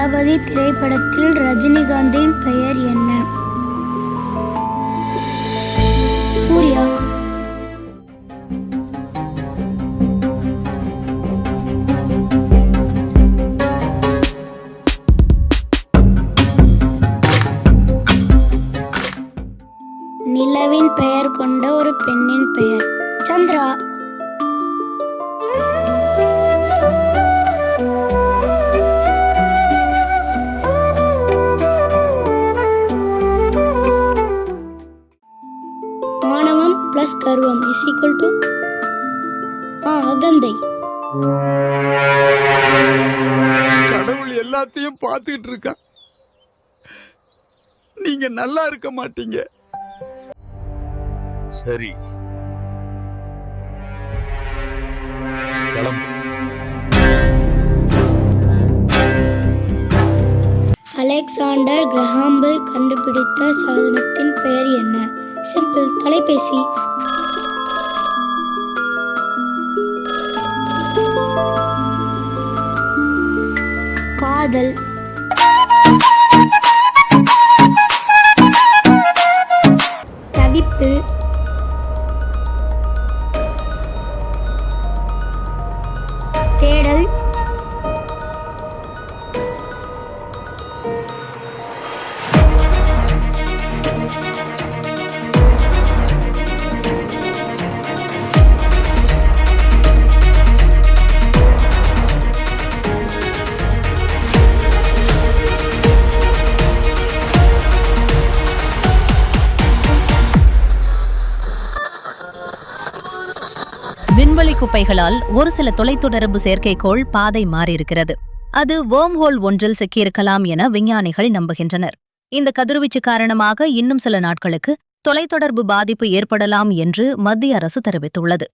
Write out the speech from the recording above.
தளபதி திரைப்படத்தில் ரஜினிகாந்தின் பெயர் என்ன? சூர்யா. நிலவின் பெயர் கொண்ட ஒரு பெண்ணின் பெயர் சந்திரா. ஆணவம் பிளஸ் கர்வம் இஸ் ஈக்குவல் டு அகந்தை. கடவுள் எல்லாத்தையும் பார்த்துட்டு இருக்கா. நீங்க நல்லா இருக்க மாட்டீங்க. சரி, கிளம்பு. அலெக்சாண்டர் கிரஹாம் பெல் கண்டுபிடித்த சாதனத்தின் பெயர் என்ன? சிம்பிள், தொலைபேசி. காதல். தவிப்பு. தேடல். விண்வெளி குப்பைகளால் ஒரு சில தொலைத்தொடர்பு செயற்கைக்கோள் பாதை மாறியிருக்கிறது. அது வேர்ம்ஹோல் ஒன்றில் சிக்கியிருக்கலாம் என விஞ்ஞானிகள் நம்புகின்றனர். இந்த கதிர்வீச்சு காரணமாக இன்னும் சில நாட்களுக்கு தொலைத்தொடர்பு பாதிப்பு ஏற்படலாம் என்று மத்திய அரசு தெரிவித்துள்ளது.